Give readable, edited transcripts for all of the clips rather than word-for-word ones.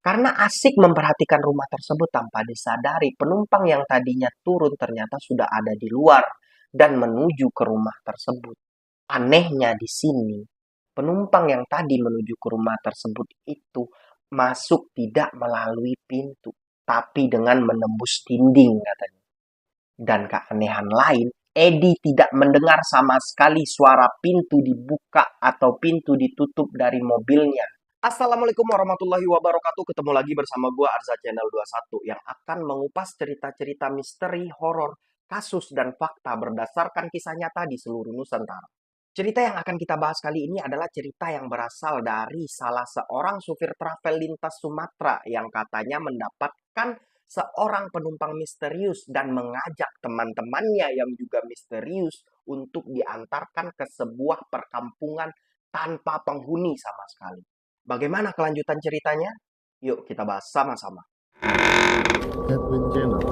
Karena asik memperhatikan rumah tersebut tanpa disadari, penumpang yang tadinya turun ternyata sudah ada di luar dan menuju ke rumah tersebut. Anehnya di sini, penumpang yang tadi menuju ke rumah tersebut itu masuk tidak melalui pintu, tapi dengan menembus dinding katanya. Dan keanehan lain, Edi tidak mendengar sama sekali suara pintu dibuka atau pintu ditutup dari mobilnya. Assalamualaikum warahmatullahi wabarakatuh. Ketemu lagi bersama gua Arza Channel 21 yang akan mengupas cerita-cerita misteri, horor, kasus, dan fakta berdasarkan kisah nyata di seluruh Nusantara. Cerita yang akan kita bahas kali ini adalah cerita yang berasal dari salah seorang supir travel lintas Sumatera yang katanya mendapatkan seorang penumpang misterius dan mengajak teman-temannya yang juga misterius untuk diantarkan ke sebuah perkampungan tanpa penghuni sama sekali. Bagaimana kelanjutan ceritanya? Yuk kita bahas sama-sama. Edwin Jenner.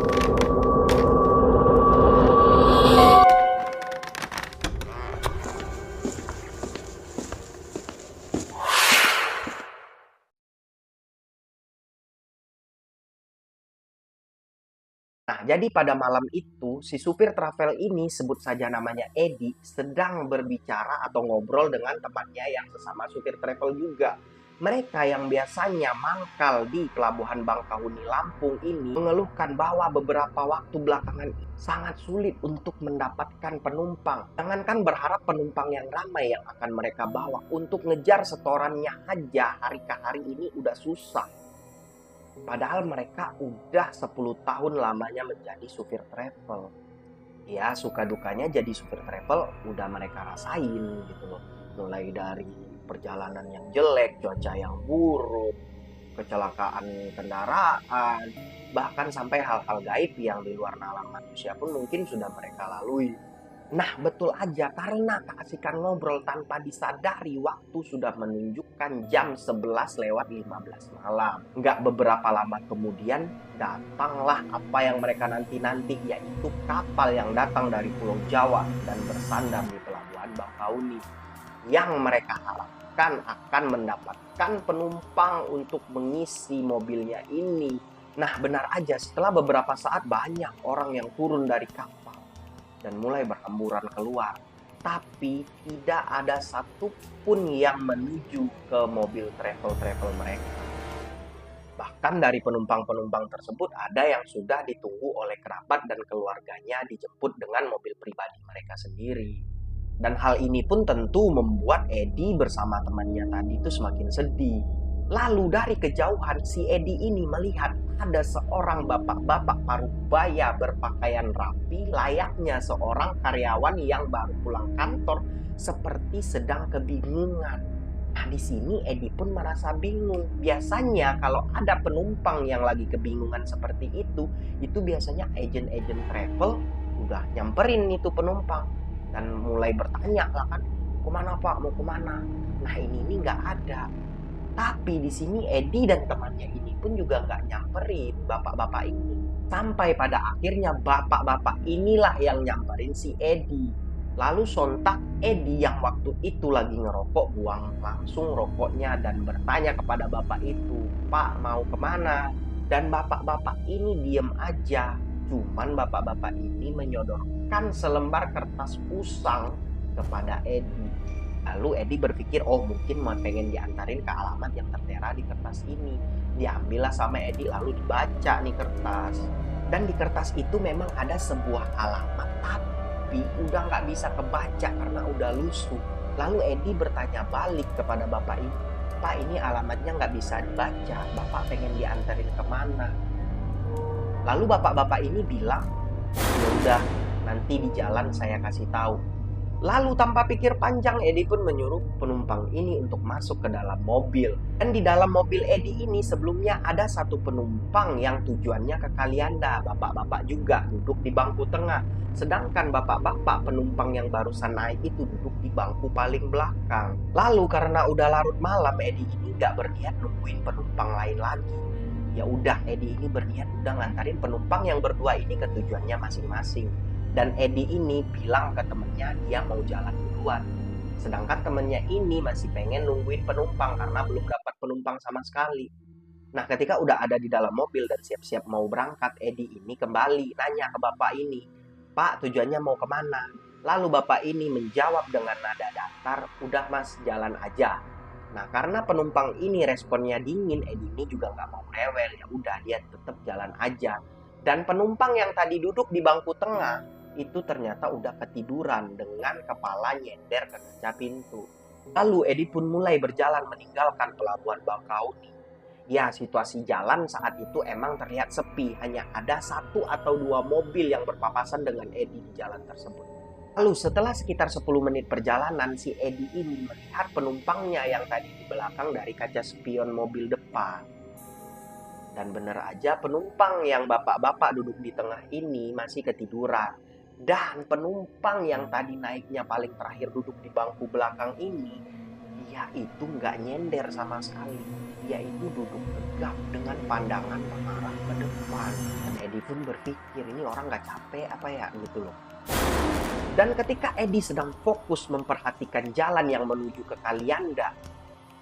Nah, jadi pada malam itu, si supir travel ini, sebut saja namanya Edi, sedang berbicara atau ngobrol dengan temannya yang sesama supir travel juga. Mereka yang biasanya mangkal di Pelabuhan Bangkahuni Lampung ini mengeluhkan bahwa beberapa waktu belakangan sangat sulit untuk mendapatkan penumpang. Jangankan berharap penumpang yang ramai yang akan mereka bawa, untuk ngejar setorannya aja hari ke hari ini udah susah. Padahal mereka udah 10 tahun lamanya menjadi supir travel. Ya, suka dukanya jadi supir travel udah mereka rasain gitu loh. Mulai dari perjalanan yang jelek, cuaca yang buruk, kecelakaan kendaraan, bahkan sampai hal-hal gaib yang di luar nalar manusia pun mungkin sudah mereka lalui. Nah, betul aja, karena keasikan ngobrol tanpa disadari waktu sudah menunjukkan jam 11:15 malam. Nggak beberapa lama kemudian, datanglah apa yang mereka nanti-nanti, yaitu kapal yang datang dari Pulau Jawa dan bersandar di Pelabuhan Bangkauni. Yang mereka harapkan akan mendapatkan penumpang untuk mengisi mobilnya ini. Nah, benar aja, setelah beberapa saat banyak orang yang turun dari kapal dan mulai berhamburan keluar. Tapi tidak ada satupun yang menuju ke mobil travel-travel mereka. Bahkan dari penumpang-penumpang tersebut ada yang sudah ditunggu oleh kerabat dan keluarganya dijemput dengan mobil pribadi mereka sendiri. Dan hal ini pun tentu membuat Edi bersama temannya tadi itu semakin sedih. Lalu dari kejauhan si Edi ini melihat ada seorang bapak-bapak paruh baya berpakaian rapi layaknya seorang karyawan yang baru pulang kantor, seperti sedang kebingungan. Nah, di sini Edi pun merasa bingung. Biasanya kalau ada penumpang yang lagi kebingungan seperti itu biasanya agen-agen travel udah nyamperin itu penumpang dan mulai bertanya lah kan, kemana Pak, mau kemana? Nah, ini nggak ada. Tapi di sini Edi dan temannya ini pun juga nggak nyamperin bapak-bapak ini. Sampai pada akhirnya bapak-bapak inilah yang nyamperin si Edi. Lalu sontak Edi yang waktu itu lagi ngerokok buang langsung rokoknya dan bertanya kepada bapak itu, Pak mau kemana? Dan bapak-bapak ini diem aja. Cuman bapak-bapak ini menyodorkan selembar kertas usang kepada Edi. Lalu Edi berpikir, oh mungkin pengen diantarin ke alamat yang tertera di kertas ini. Diambillah sama Edi lalu dibaca nih kertas. Dan di kertas itu memang ada sebuah alamat, tapi udah nggak bisa kebaca karena udah lusuh. Lalu Edi bertanya balik kepada bapak ini, Pak ini alamatnya nggak bisa dibaca, bapak pengen diantarin kemana? Lalu bapak-bapak ini bilang, ya udah nanti di jalan saya kasih tahu. Lalu tanpa pikir panjang Edi pun menyuruh penumpang ini untuk masuk ke dalam mobil. Dan di dalam mobil Edi ini sebelumnya ada satu penumpang yang tujuannya ke Kalianda. Bapak-bapak juga duduk di bangku tengah. Sedangkan bapak-bapak penumpang yang barusan naik itu duduk di bangku paling belakang. Lalu karena udah larut malam, Edi ini gak berniat nungguin penumpang lain lagi. Ya udah, Edi ini berniat udah ngantarin penumpang yang berdua ini ke tujuannya masing-masing. Dan Edi ini bilang ke temennya dia mau jalan duluan. Sedangkan temennya ini masih pengen nungguin penumpang karena belum dapat penumpang sama sekali. Nah, ketika udah ada di dalam mobil dan siap-siap mau berangkat, Edi ini kembali nanya ke bapak ini, "Pak, tujuannya mau kemana?" Lalu bapak ini menjawab dengan nada datar, "Udah mas, jalan aja." Nah, karena penumpang ini responnya dingin, Edi ini juga nggak mau rewel. Ya udah, dia tetap jalan aja. Dan penumpang yang tadi duduk di bangku tengah, itu ternyata udah ketiduran dengan kepala nyender ke kaca pintu. Lalu Edi pun mulai berjalan meninggalkan pelabuhan Bakauni. Ya, situasi jalan saat itu emang terlihat sepi. Hanya ada satu atau dua mobil yang berpapasan dengan Edi di jalan tersebut. Lalu setelah sekitar 10 menit perjalanan, si Edi ini melihat penumpangnya yang tadi di belakang dari kaca spion mobil depan. Dan benar aja penumpang yang bapak-bapak duduk di tengah ini masih ketiduran. Dan penumpang yang tadi naiknya paling terakhir duduk di bangku belakang ini, dia itu nggak nyender sama sekali. Dia itu duduk tegap dengan pandangan mengarah ke depan. Dan Edi pun berpikir, ini orang nggak capek apa ya gitu loh. Dan ketika Edi sedang fokus memperhatikan jalan yang menuju ke Kalianda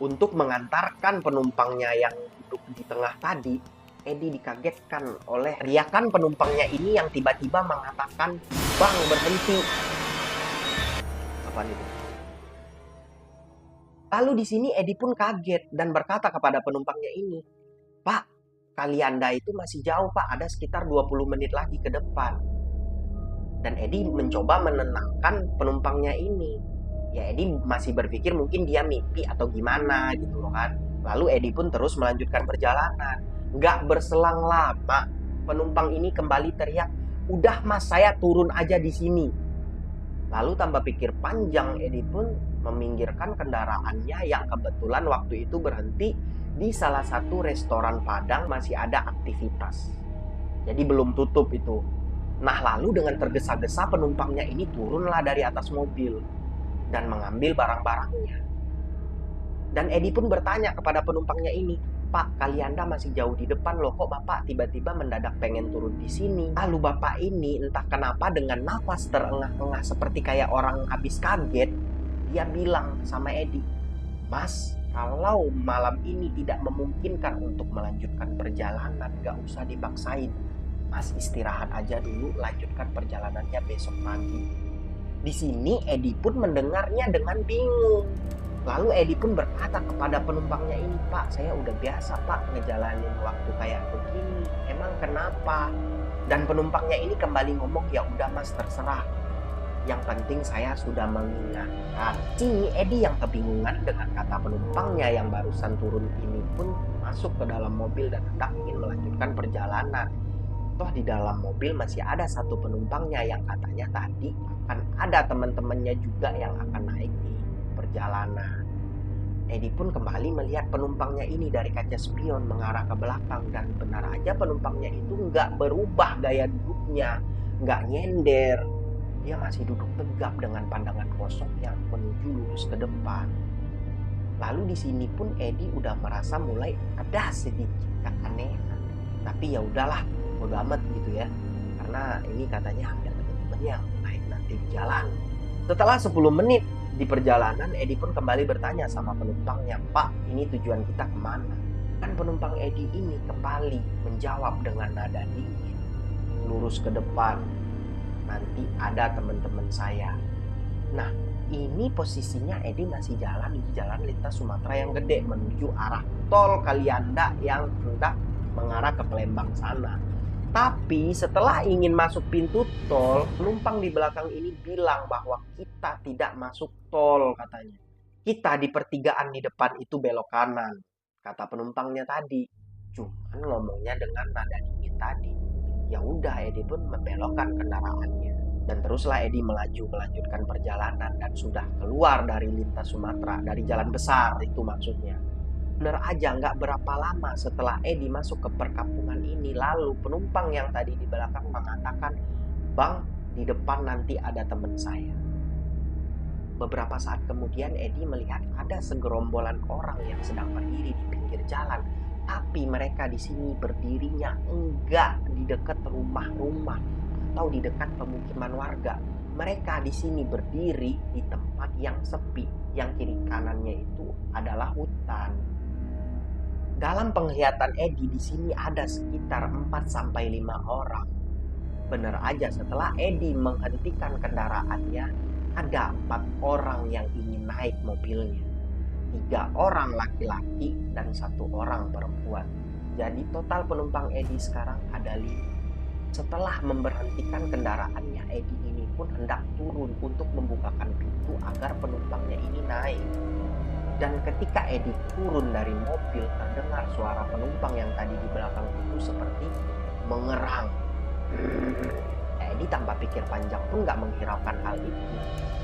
untuk mengantarkan penumpangnya yang duduk di tengah tadi, Edi dikagetkan oleh riakan penumpangnya ini yang tiba-tiba mengatakan, "Bang, berhenti." Apa itu? Lalu di sini Edi pun kaget dan berkata kepada penumpangnya ini, "Pak, Kalianda itu masih jauh, Pak. Ada sekitar 20 menit lagi ke depan." Dan Edi mencoba menenangkan penumpangnya ini. Ya, Edi masih berpikir mungkin dia mimpi atau gimana gitu loh kan. Lalu Edi pun terus melanjutkan perjalanan. Nggak berselang lama, penumpang ini kembali teriak, "Udah mas, saya turun aja di sini." Lalu tanpa pikir panjang, Edi pun meminggirkan kendaraannya yang kebetulan waktu itu berhenti di salah satu restoran Padang, masih ada aktivitas. Jadi belum tutup itu. Nah, lalu dengan tergesa-gesa penumpangnya ini turunlah dari atas mobil dan mengambil barang-barangnya. Dan Edi pun bertanya kepada penumpangnya ini, "Pak, Kalianda masih jauh di depan loh, kok Bapak tiba-tiba mendadak pengen turun di sini?" Lalu Bapak ini entah kenapa dengan nafas terengah-engah seperti kayak orang habis kaget, dia bilang sama Edi, "Mas, kalau malam ini tidak memungkinkan untuk melanjutkan perjalanan, gak usah dipaksain. Mas istirahat aja dulu, lanjutkan perjalanannya besok pagi." Di sini Edi pun mendengarnya dengan bingung. Lalu Edi pun berkata kepada penumpangnya ini, "Pak, saya udah biasa Pak ngejalanin waktu kayak begini. Emang kenapa?" Dan penumpangnya ini kembali ngomong, "Ya udah Mas, terserah. Yang penting saya sudah mengingatkan." Sini Edi yang kebingungan dengan kata penumpangnya yang barusan turun ini pun masuk ke dalam mobil dan hendak ingin melanjutkan perjalanan. Toh di dalam mobil masih ada satu penumpangnya yang katanya tadi akan ada teman-temannya juga yang akan naik di perjalanan. Edi pun kembali melihat penumpangnya ini dari kaca spion mengarah ke belakang, dan benar aja penumpangnya itu nggak berubah gaya duduknya, nggak nyender. Dia masih duduk tegap dengan pandangan kosong yang menuju lurus ke depan. Lalu di sini pun Edi udah merasa mulai ada sedikit keanehan. Tapi ya udahlah, bodo amat gitu ya, karena ini katanya ada teman-teman yang naik nanti di jalan. Setelah 10 menit di perjalanan, Edi pun kembali bertanya sama penumpangnya, "Pak, ini tujuan kita kemana?" Dan penumpang Edi ini kembali menjawab dengan nada dingin, "Lurus ke depan, nanti ada teman-teman saya." Nah, ini posisinya Edi masih jalan di jalan lintas Sumatera yang gede menuju arah tol Kalianda yang hendak mengarah ke Palembang sana. Tapi setelah ingin masuk pintu tol, penumpang di belakang ini bilang bahwa kita tidak masuk tol katanya. "Kita di pertigaan di depan itu belok kanan," kata penumpangnya tadi. Cuman ngomongnya dengan nada dingin tadi. Ya udah, Edi pun membelokkan kendaraannya. Dan teruslah Edi melaju melanjutkan perjalanan dan sudah keluar dari lintas Sumatera, dari jalan besar itu maksudnya. Bener aja, nggak berapa lama setelah Edi masuk ke perkampungan ini, lalu penumpang yang tadi di belakang mengatakan, "Bang, di depan nanti ada teman saya." Beberapa saat kemudian Edi melihat ada segerombolan orang yang sedang berdiri di pinggir jalan. Tapi mereka di sini berdirinya enggak di dekat rumah-rumah atau di dekat pemukiman warga. Mereka di sini berdiri di tempat yang sepi, yang kiri kanannya itu adalah hutan. Dalam penglihatan Edi di sini ada sekitar 4 sampai 5 orang. Benar aja setelah Edi menghentikan kendaraannya, ada 4 orang yang ingin naik mobilnya. 3 orang laki-laki dan 1 orang perempuan. Jadi total penumpang Edi sekarang ada 5. Setelah memberhentikan kendaraannya, Edi ini pun hendak turun untuk membukakan pintu agar penumpangnya ini naik. Dan ketika Edi turun dari mobil, terdengar suara penumpang yang tadi di belakang itu seperti mengerang. Edi tanpa pikir panjang pun gak menghiraukan hal itu.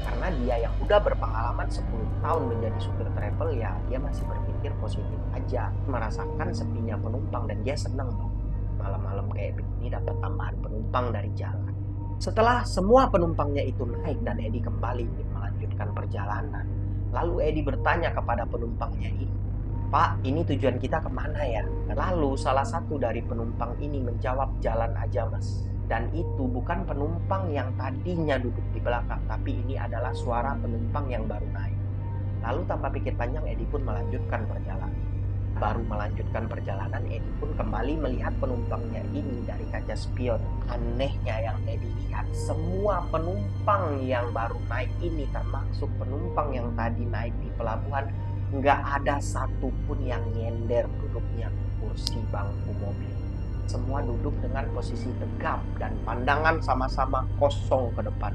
Karena dia yang udah berpengalaman 10 tahun menjadi supir travel, ya dia masih berpikir positif aja. Merasakan sepinya penumpang dan dia seneng dong. Malam-malam kayak begini dapat tambahan penumpang dari jalan. Setelah semua penumpangnya itu naik dan Edi kembali melanjutkan perjalanan, lalu Edi bertanya kepada penumpangnya ini, "Pak, ini tujuan kita kemana ya?" Lalu salah satu dari penumpang ini menjawab, "Jalan aja mas." Dan itu bukan penumpang yang tadinya duduk di belakang, tapi ini adalah suara penumpang yang baru naik. Lalu tanpa pikir panjang, Edi pun melanjutkan perjalanan. Baru melanjutkan perjalanan, Edi pun kembali melihat penumpangnya ini dari kaca spion. Anehnya yang Edi lihat, semua penumpang yang baru naik ini, termasuk penumpang yang tadi naik di pelabuhan, nggak ada satupun yang nyender duduknya ke kursi bangku mobil. Semua duduk dengan posisi tegap dan pandangan sama-sama kosong ke depan.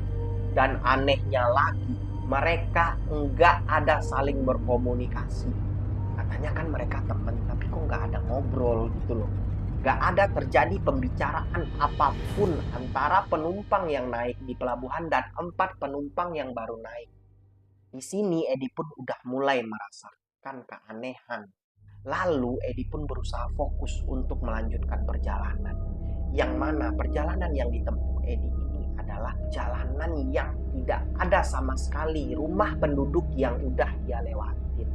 Dan anehnya lagi, mereka nggak ada saling berkomunikasi. Katanya kan mereka teman, tapi kok nggak ada ngobrol gitu loh. Nggak ada terjadi pembicaraan apapun antara penumpang yang naik di pelabuhan dan 4 penumpang yang baru naik. Di sini Edi pun udah mulai merasakan keanehan. Lalu Edi pun berusaha fokus untuk melanjutkan perjalanan. Yang mana perjalanan yang ditempuh Edi ini adalah jalanan yang tidak ada sama sekali rumah penduduk yang udah dia lewatin.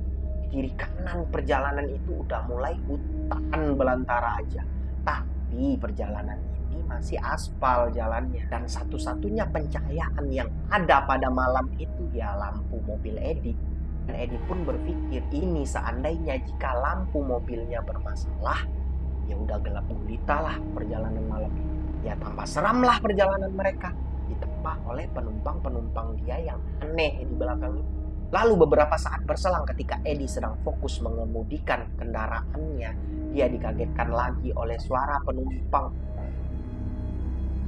Kiri kanan perjalanan itu udah mulai hutan belantara aja. Tapi perjalanan ini masih aspal jalannya. Dan satu-satunya pencahayaan yang ada pada malam itu ya lampu mobil Edi. Dan Edi pun berpikir, ini seandainya jika lampu mobilnya bermasalah, ya udah gelap gulita lah perjalanan malam ini. Ya tambah seram lah perjalanan mereka, ditempa oleh penumpang-penumpang dia yang aneh di belakang itu. Lalu beberapa saat berselang ketika Edi sedang fokus mengemudikan kendaraannya, dia dikagetkan lagi oleh suara penumpang.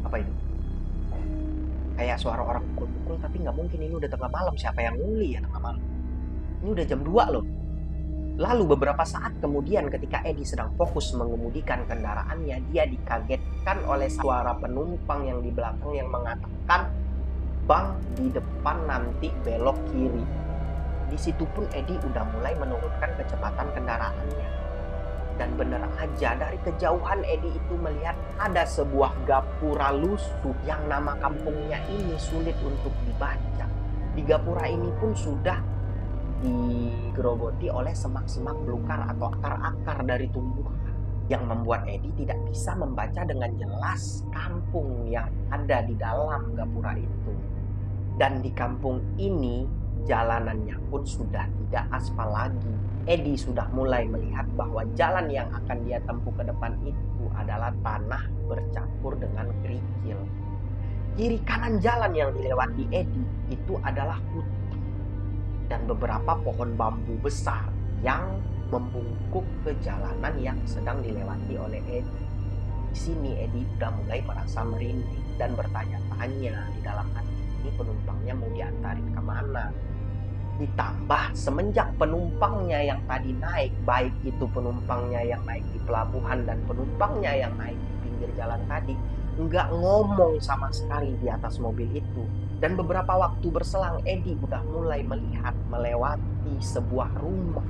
Apa itu? Kayak suara orang pukul-pukul, tapi nggak mungkin, ini udah tengah malam. Siapa yang nguli ya tengah malam? Ini udah jam 2 loh. Lalu beberapa saat kemudian ketika Edi sedang fokus mengemudikan kendaraannya, dia dikagetkan oleh suara penumpang yang di belakang yang mengatakan, "Bang, di depan nanti belok kiri." Di situ pun Edi udah mulai menurunkan kecepatan kendaraannya. Dan benar aja dari kejauhan Edi itu melihat ada sebuah gapura lusuh yang nama kampungnya ini sulit untuk dibaca. Di gapura ini pun sudah digerogoti oleh semak-semak belukar atau akar-akar dari tumbuhan yang membuat Edi tidak bisa membaca dengan jelas kampung yang ada di dalam gapura itu. Dan di kampung ini jalanannya pun sudah tidak aspal lagi. Edi sudah mulai melihat bahwa jalan yang akan dia tempuh ke depan itu adalah tanah bercampur dengan kerikil. Kiri kanan jalan yang dilewati Edi itu adalah hutan dan beberapa pohon bambu besar yang membungkuk ke jalanan yang sedang dilewati oleh Edi. Di sini Edi sudah mulai merasa merinding dan bertanya-tanya di dalam hati, ini penumpangnya mau diantarin kemana? Ditambah semenjak penumpangnya yang tadi naik, baik itu penumpangnya yang naik di pelabuhan dan penumpangnya yang naik di pinggir jalan tadi, nggak ngomong sama sekali di atas mobil itu. Dan beberapa waktu berselang, Edi udah mulai melihat melewati sebuah rumah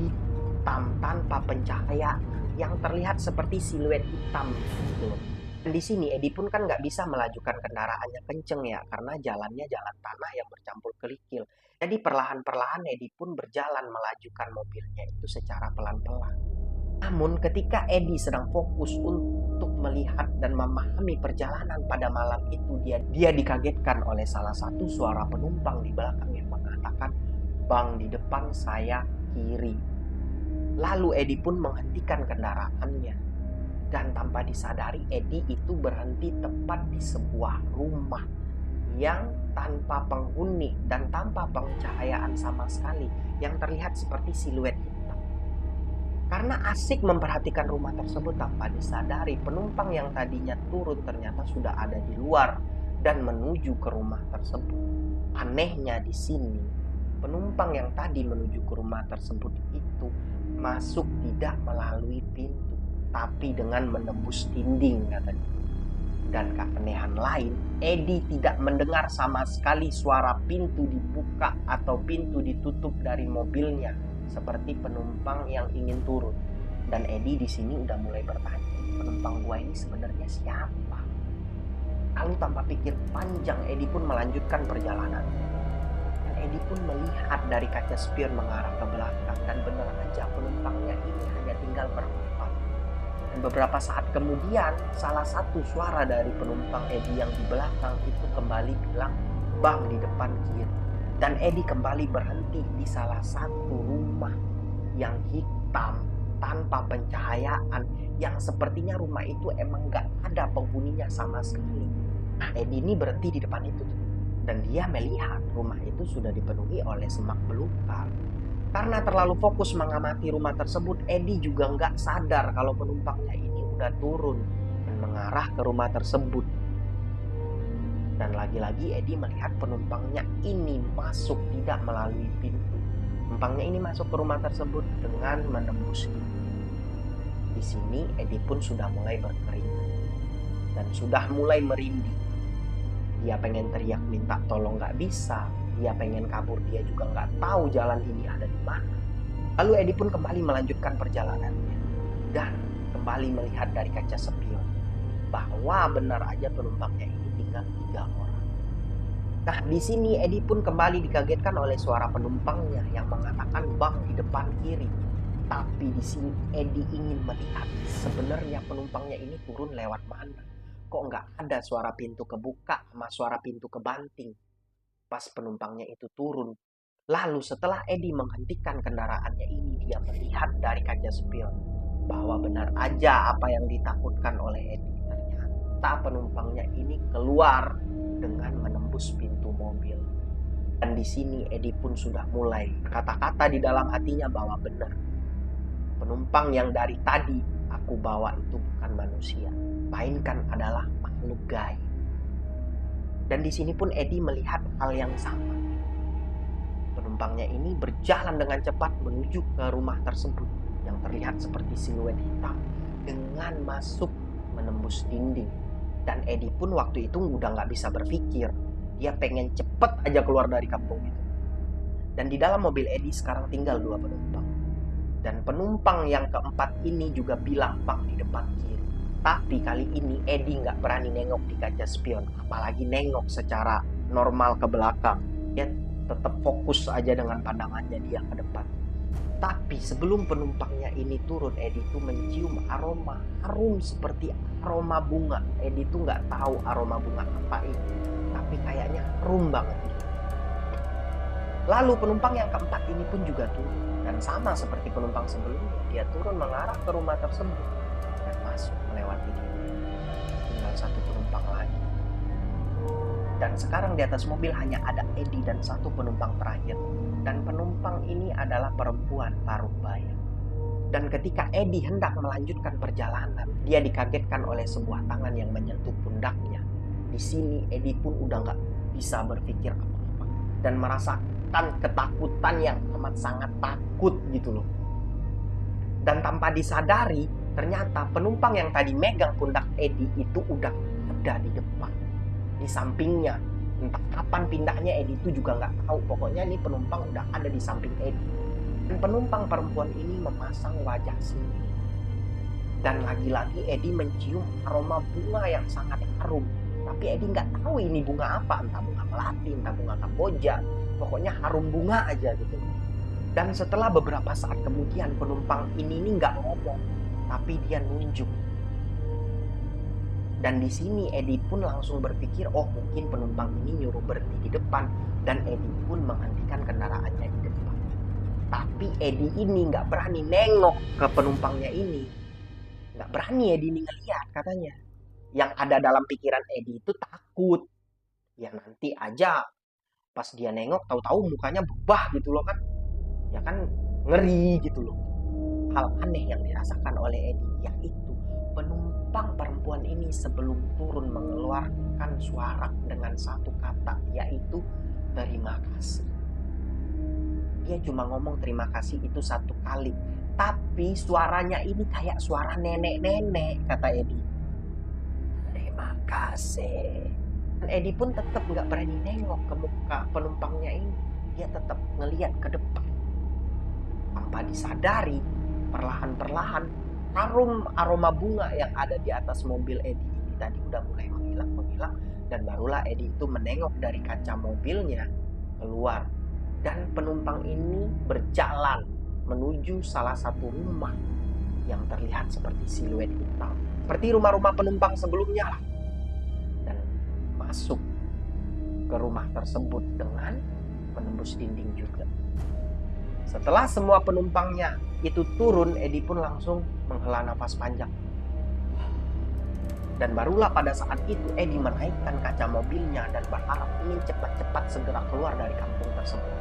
hitam tanpa pencahayaan yang terlihat seperti siluet hitam gitu. Dan di sini Edi pun kan nggak bisa melajukan kendaraannya kenceng ya, karena jalannya jalan tanah yang bercampur kerikil. Jadi perlahan-perlahan Edi pun berjalan melajukan mobilnya itu secara pelan-pelan. Namun ketika Edi sedang fokus untuk melihat dan memahami perjalanan pada malam itu, dia dikagetkan oleh salah satu suara penumpang di belakang yang mengatakan, "Bang, di depan saya kiri." Lalu Edi pun menghentikan kendaraannya. Dan tanpa disadari Edi itu berhenti tepat di sebuah rumah yang tanpa penghuni dan tanpa pencahayaan sama sekali, yang terlihat seperti siluet hitam. Karena asik memperhatikan rumah tersebut, tanpa disadari penumpang yang tadinya turun ternyata sudah ada di luar dan menuju ke rumah tersebut. Anehnya di sini, penumpang yang tadi menuju ke rumah tersebut itu masuk tidak melalui pintu, tapi dengan menembus dinding katanya. Dan keanehan lain, Edi tidak mendengar sama sekali suara pintu dibuka atau pintu ditutup dari mobilnya, seperti penumpang yang ingin turun. Dan Edi di sini udah mulai bertanya, penumpang gua ini sebenarnya siapa? Lalu tanpa pikir panjang, Edi pun melanjutkan perjalanan. Dan Edi pun melihat dari kaca spion mengarah ke belakang, dan benar aja penumpangnya ini hanya tinggal berempat. Dan beberapa saat kemudian, salah satu suara dari penumpang Edi yang di belakang itu kembali bilang, "Bang, di depan kiri." Dan Edi kembali berhenti di salah satu rumah yang hitam tanpa pencahayaan, yang sepertinya rumah itu emang gak ada penghuninya sama sekali. Nah, Edi ini berhenti di depan itu tuh. Dan dia melihat rumah itu sudah dipenuhi oleh semak belukar. Karena terlalu fokus mengamati rumah tersebut, Edi juga nggak sadar kalau penumpangnya ini udah turun dan mengarah ke rumah tersebut. Dan lagi-lagi Edi melihat penumpangnya ini masuk tidak melalui pintu. Penumpangnya ini masuk ke rumah tersebut dengan menembus pintu. Di sini Edi pun sudah mulai berkeringat dan sudah mulai merinding. Dia pengen teriak minta tolong nggak bisa. Dia pengen kabur, dia juga nggak tahu jalan ini ada di mana. Lalu Edi pun kembali melanjutkan perjalanannya dan kembali melihat dari kaca spion bahwa benar aja penumpangnya ini tinggal 3 orang. Nah, di sini Edi pun kembali dikagetkan oleh suara penumpangnya yang mengatakan bang di depan kiri. Tapi di sini Edi ingin melihat sebenarnya penumpangnya ini turun lewat mana. Kok nggak ada suara pintu kebuka sama suara pintu kebanting pas penumpangnya itu turun. Lalu setelah Edi menghentikan kendaraannya ini, dia melihat dari kaca spion bahwa benar aja apa yang ditakutkan oleh Edi. Ternyata penumpangnya ini keluar dengan menembus pintu mobil. Dan di sini Edi pun sudah mulai kata-kata di dalam hatinya bahwa benar, penumpang yang dari tadi aku bawa itu bukan manusia, melainkan adalah makhluk gaib. Dan di sini pun Edi melihat hal yang sama. Penumpangnya ini berjalan dengan cepat menuju ke rumah tersebut yang terlihat seperti siluet hitam dengan masuk menembus dinding. Dan Edi pun waktu itu udah nggak bisa berpikir. Dia pengen cepet aja keluar dari kampung itu. Dan di dalam mobil Edi sekarang tinggal 2 penumpang. Dan penumpang yang keempat ini juga bilang bang di depan kiri. Tapi kali ini Edi nggak berani nengok di kaca spion, apalagi nengok secara normal ke belakang. Dia tetap fokus aja dengan pandangannya dia ke depan. Tapi sebelum penumpangnya ini turun, Edi tuh mencium aroma harum seperti aroma bunga. Edi tuh nggak tahu aroma bunga apa itu, tapi kayaknya harum banget gitu. Lalu penumpang yang keempat ini pun juga turun. Dan sama seperti penumpang sebelumnya, dia turun mengarah ke rumah tersebut dan masuk melewati dia. Tinggal 1 penumpang lagi. Dan sekarang di atas mobil hanya ada Edi dan 1 penumpang terakhir. Dan penumpang ini adalah perempuan paruh baya. Dan ketika Edi hendak melanjutkan perjalanan, dia dikagetkan oleh sebuah tangan yang menyentuh pundaknya. Di sini Edi pun udah nggak bisa berpikir apa-apa dan merasakan ketakutan yang amat sangat takut gitu loh. Dan tanpa disadari, ternyata penumpang yang tadi megang pundak Edi itu udah ada di depan, di sampingnya. Entah kapan pindahnya Edi itu juga nggak tahu. Pokoknya ini penumpang udah ada di samping Edi. Dan penumpang perempuan ini memasang wajah sini. Dan lagi-lagi Edi mencium aroma bunga yang sangat harum. Tapi Edi nggak tahu ini bunga apa, entah bunga melati, entah bunga kamboja. Pokoknya harum bunga aja gitu. Dan setelah beberapa saat kemudian penumpang ini nggak ngomong, tapi dia nunjuk. Dan di sini Edi pun langsung berpikir, oh mungkin penumpang ini nyuruh berhenti di depan. Dan Edi pun menghentikan kendaraannya di depan. Tapi Edi ini nggak berani nengok ke penumpangnya ini. Nggak berani Edi ini ngeliat katanya. Yang ada dalam pikiran Edi itu takut. Ya nanti aja pas dia nengok tahu-tahu mukanya berubah gitu loh kan. Ya kan ngeri gitu loh. Hal aneh yang dirasakan oleh Edi yaitu penumpang perempuan ini sebelum turun mengeluarkan suara dengan satu kata yaitu terima kasih. Dia cuma ngomong terima kasih itu satu kali, tapi suaranya ini kayak suara nenek-nenek, kata Edi. Terima kasih. Dan Edi pun tetap nggak berani nengok ke muka penumpangnya ini. Dia tetap ngeliat ke depan. Tanpa disadari, perlahan-perlahan harum aroma bunga yang ada di atas mobil Edi ini tadi udah mulai menghilang, dan barulah Edi itu menengok dari kaca mobilnya keluar. Dan penumpang ini berjalan menuju salah satu rumah yang terlihat seperti siluet hitam. Seperti rumah-rumah penumpang sebelumnya lah. Dan masuk ke rumah tersebut dengan menembus dinding juga. Setelah semua penumpangnya itu turun, Edi pun langsung menghela nafas panjang. Dan barulah pada saat itu Edi menaikkan kaca mobilnya dan berharap ingin cepat-cepat segera keluar dari kampung tersebut.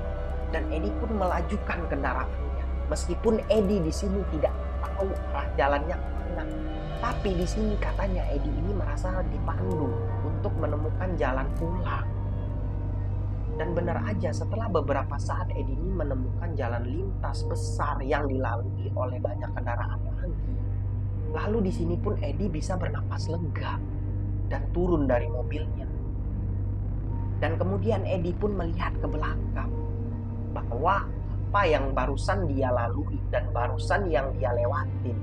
Dan Edi pun melajukan kendaraannya. Meskipun Edi di sini tidak tahu arah jalannya kemana, tapi di sini katanya Edi ini merasa dipandu untuk menemukan jalan pulang. Dan benar aja setelah beberapa saat Edi ini menemukan jalan lintas besar yang dilalui oleh banyak kendaraan lagi. Lalu di sini pun Edi bisa bernapas lega dan turun dari mobilnya. Dan kemudian Edi pun melihat ke belakang bahwa apa yang barusan dia lalui dan barusan yang dia lewatin,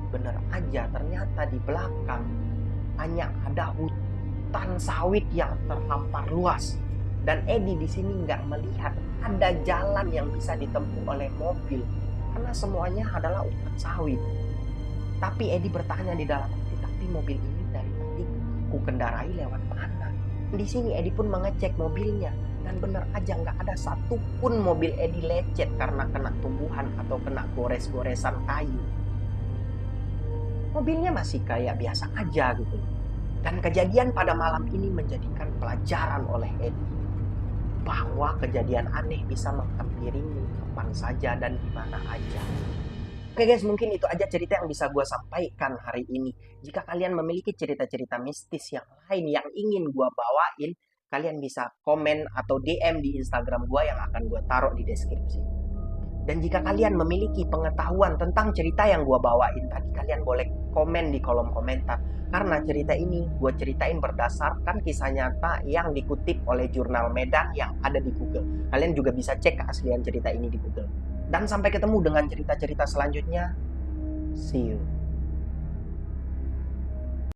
benar aja ternyata di belakang hanya ada hutan sawit yang terhampar luas. Dan Edi di sini nggak melihat ada jalan yang bisa ditempuh oleh mobil karena semuanya adalah hutan sawit. Tapi Edi bertanya di dalam hati, tapi mobil ini dari tadi ku kendarai lewat mana? Di sini Edi pun mengecek mobilnya dan benar aja nggak ada satupun mobil Edi lecet karena kena tumbuhan atau kena gores-goresan kayu. Mobilnya masih kayak biasa aja gitu. Dan kejadian pada malam ini menjadikan pelajaran oleh Edi bahwa kejadian aneh bisa menghampirimu kapan saja dan di mana aja. Oke guys, mungkin itu aja cerita yang bisa gue sampaikan hari ini. Jika kalian memiliki cerita-cerita mistis yang lain yang ingin gue bawain, kalian bisa komen atau DM di Instagram gue yang akan gue taruh di deskripsi. Dan jika kalian memiliki pengetahuan tentang cerita yang gue bawain tadi, kalian boleh komen di kolom komentar. Karena cerita ini gue ceritain berdasarkan kisah nyata yang dikutip oleh jurnal Medan yang ada di Google. Kalian juga bisa cek keaslian cerita ini di Google. Dan sampai ketemu dengan cerita-cerita selanjutnya. See you.